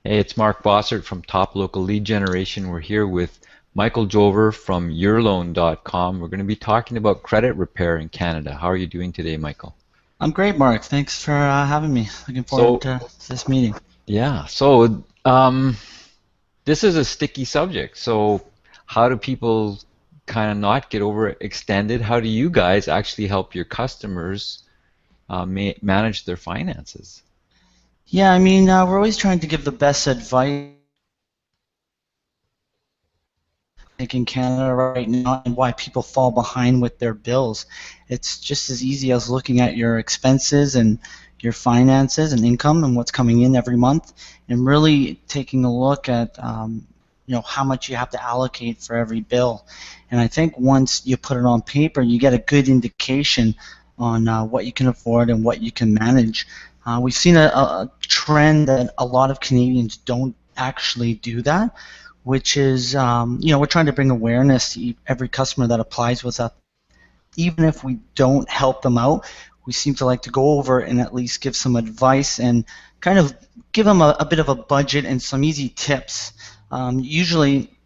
Hey, it's Mark Bossert from Top Local Lead Generation. We're here with Michael Jover from urLoan.com. We're going to be talking about credit repair in Canada. How are you doing today, Michael? I'm great, Mark. Thanks for having me. Looking forward So, to this meeting. yeah, so this is a sticky subject. So, how do people kind of not get overextended? How do you guys actually help your customers manage their finances? Yeah, we're always trying to give the best advice in Canada right now and why people fall behind with their bills. It's just as easy as looking at your expenses and your finances and income and what's coming in every month, and really taking a look at how much you have to allocate for every bill. And I think once you put it on paper, you get a good indication on what you can afford and what you can manage. We've seen a trend that a lot of Canadians don't actually do that, which is, we're trying to bring awareness to every customer that applies with us. Even if we don't help them out, we seem to like to go over and at least give some advice and kind of give them a bit of a budget and some easy tips. Usually,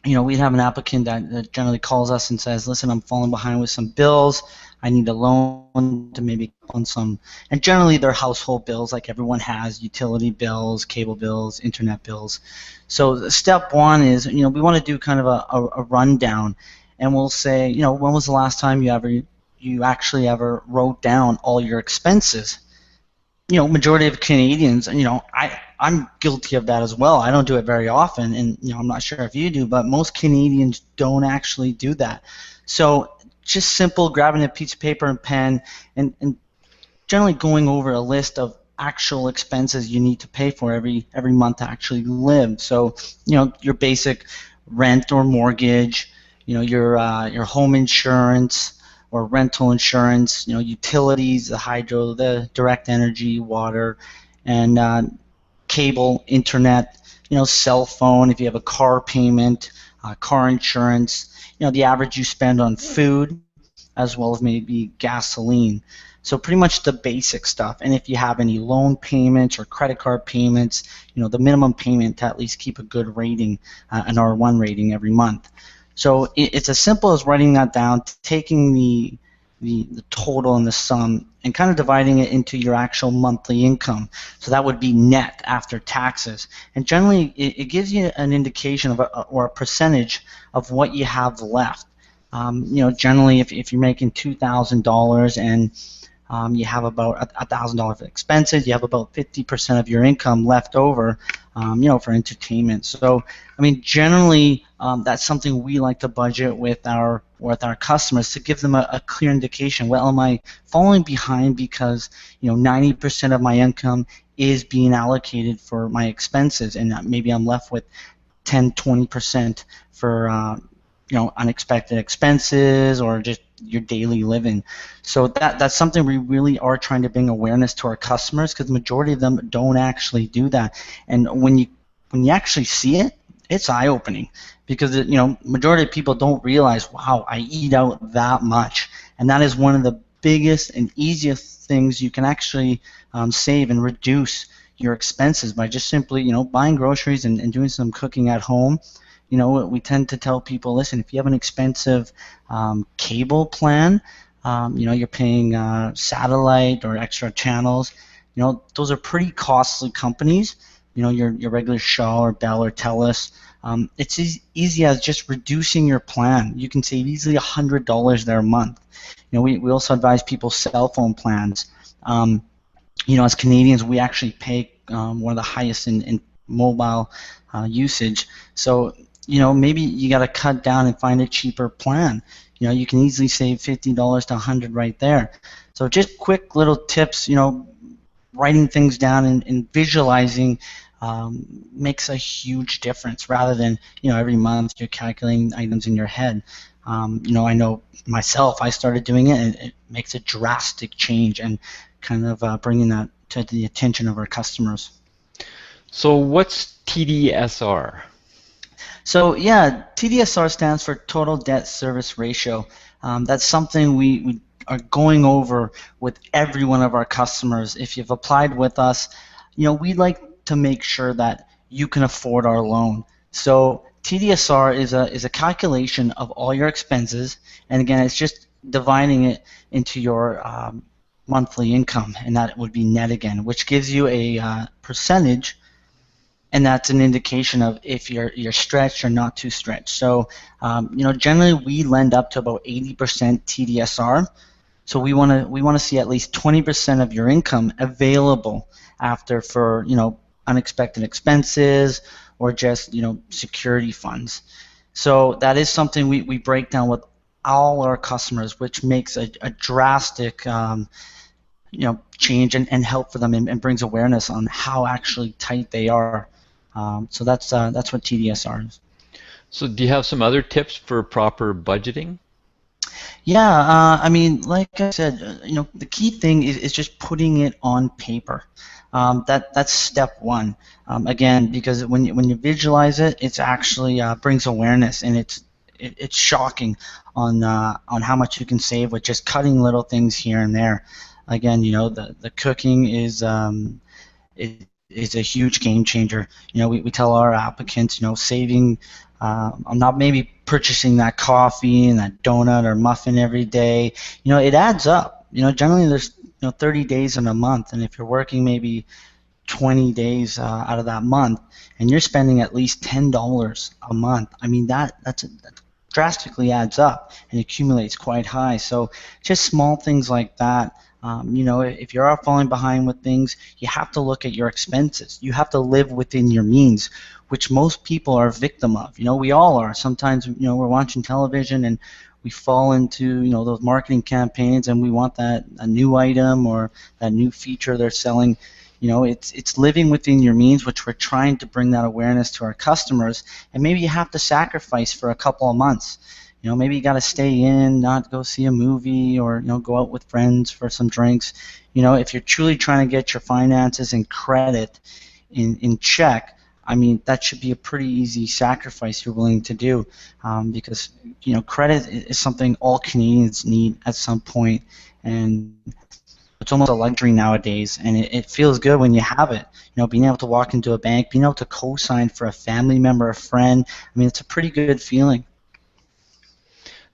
we'd have an applicant that generally calls us and says, listen, I'm falling behind with some bills. I need a loan to maybe on some, and generally they're household bills like everyone has, utility bills, cable bills, internet bills. So step one is, we want to do kind of a rundown, and we'll say, when was the last time you actually ever wrote down all your expenses? Majority of Canadians, I'm guilty of that as well. I don't do it very often, and I'm not sure if you do, but most Canadians don't actually do that. So just simple grabbing a piece of paper and pen and generally going over a list of actual expenses you need to pay for every month to actually live. So your basic rent or mortgage, your home insurance or rental insurance, utilities, the hydro, the direct energy, water, and cable, internet, cell phone, if you have a car payment, car insurance, the average you spend on food, as well as maybe gasoline. So pretty much the basic stuff. And if you have any loan payments or credit card payments, the minimum payment to at least keep a good rating, an R1 rating every month. So it's as simple as writing that down, taking the total and the sum, and kind of dividing it into your actual monthly income. So that would be net after taxes. And generally, it gives you an indication of or a percentage of what you have left. Generally, if you're making $2,000 and you have about $1,000 of expenses, you have about 50% of your income left over, for entertainment. So, generally, that's something we like to budget with our customers to give them a clear indication. Well, am I falling behind because 90% of my income is being allocated for my expenses, and maybe I'm left with 10-20% for unexpected expenses or just your daily living. So that's something we really are trying to bring awareness to our customers, because the majority of them don't actually do that. And when you actually see it, it's eye-opening, because majority of people don't realize, wow, I eat out that much, and that is one of the biggest and easiest things you can actually save and reduce your expenses by just simply buying groceries and doing some cooking at home. We tend to tell people, listen, if you have an expensive cable plan, you're paying satellite or extra channels, those are pretty costly companies. Your regular Shaw or Bell or Telus. It's as easy as just reducing your plan. You can save easily $100 there a month. We also advise people cell phone plans. As Canadians, we actually pay one of the highest in mobile usage. So maybe you got to cut down and find a cheaper plan. You can easily save $50 to $100 right there. So just quick little tips, writing things down and visualizing makes a huge difference, rather than every month you're calculating items in your head. I know myself, I started doing it, and it makes a drastic change, and kind of bringing that to the attention of our customers. So, what's TDSR? So yeah, TDSR stands for Total Debt Service Ratio. That's something we are going over with every one of our customers. If you've applied with us, we'd like to make sure that you can afford our loan. So TDSR is a calculation of all your expenses, and again, it's just dividing it into your monthly income, and that would be net again, which gives you a percentage, and that's an indication of if you're stretched or not too stretched. So generally we lend up to about 80% TDSR. So we want to see at least 20% of your income available after for unexpected expenses or just security funds. So that is something we break down with all our customers, which makes a drastic change and help for them, and brings awareness on how actually tight they are. So that's what TDSR is. So do you have some other tips for proper budgeting? Yeah, I mean, like I said, the key thing is just putting it on paper. That's step one. Again, because when you visualize it, it's actually brings awareness, and it's shocking on how much you can save with just cutting little things here and there. Again, the cooking is a huge game changer. We tell our applicants, saving, I'm not maybe purchasing that coffee and that donut or muffin every day. It adds up. Generally there's 30 days in a month, and if you're working maybe 20 days out of that month, and you're spending at least $10 a month, I mean that drastically adds up and accumulates quite high. So just small things like that. If you are falling behind with things, you have to look at your expenses. You have to live within your means, which most people are a victim of. We all are. Sometimes, we're watching television and we fall into, those marketing campaigns, and we want a new item or that new feature they're selling. It's living within your means, which we're trying to bring that awareness to our customers. And maybe you have to sacrifice for a couple of months. Maybe you got to stay in, not go see a movie, or go out with friends for some drinks. If you're truly trying to get your finances and credit in check, I mean, that should be a pretty easy sacrifice you're willing to do, because credit is something all Canadians need at some point, and it's almost a luxury nowadays, and it feels good when you have it. Being able to walk into a bank, being able to co-sign for a family member, a friend. I mean, it's a pretty good feeling.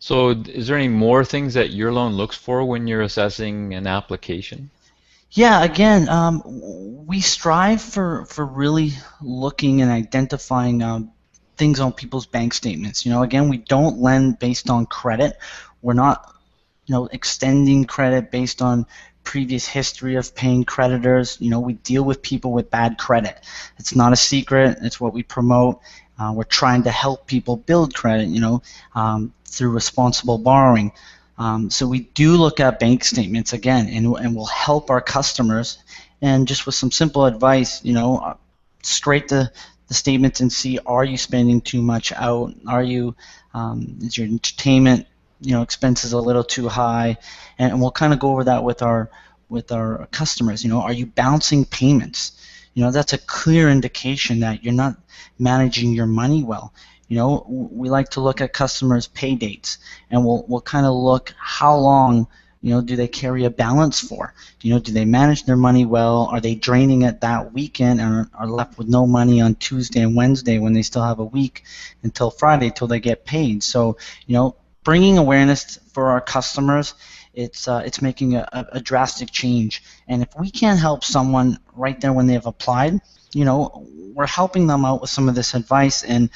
So is there any more things that urLoan looks for when you're assessing an application? Yeah, again, we strive for really looking and identifying things on people's bank statements. Again, we don't lend based on credit. We're not, extending credit based on previous history of paying creditors. We deal with people with bad credit. It's not a secret. It's what we promote. We're trying to help people build credit, through responsible borrowing. So we do look at bank statements again, and we'll help our customers. And just with some simple advice, scrape the statements and see, are you spending too much out? Is your entertainment, expenses a little too high? And we'll kind of go over that with our customers. Are you bouncing payments? That's a clear indication that you're not managing your money well. We like to look at customers' pay dates, and we'll kind of look how long, do they carry a balance for? Do they manage their money well? Are they draining it that weekend and are left with no money on Tuesday and Wednesday when they still have a week until Friday till they get paid? So, bringing awareness for our customers, it's making a drastic change. And if we can't help someone right there when they've applied, we're helping them out with some of this advice. And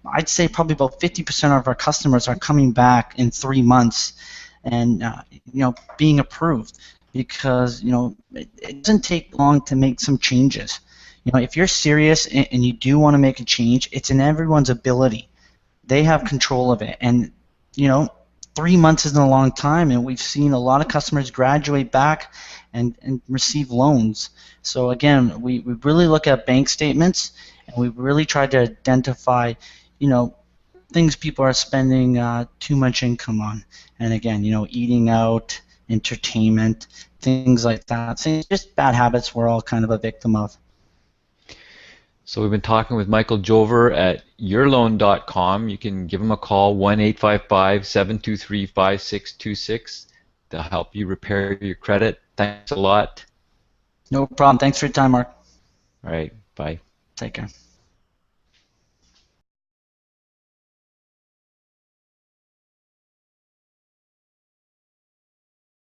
I'd say probably about 50% of our customers are coming back in 3 months and being approved, because it doesn't take long to make some changes. If you're serious and you do want to make a change, it's in everyone's ability. They have control of it. And 3 months isn't a long time, and we've seen a lot of customers graduate back and receive loans. So again, we really look at bank statements, and we really try to identify, things people are spending too much income on. And again, eating out, entertainment, things like that. So just bad habits we're all kind of a victim of. So we've been talking with Michael Jover at urLoan.com. You can give him a call, 1-855-723-5626, to help you repair your credit. Thanks a lot. No problem. Thanks for your time, Mark. All right, bye. Take care.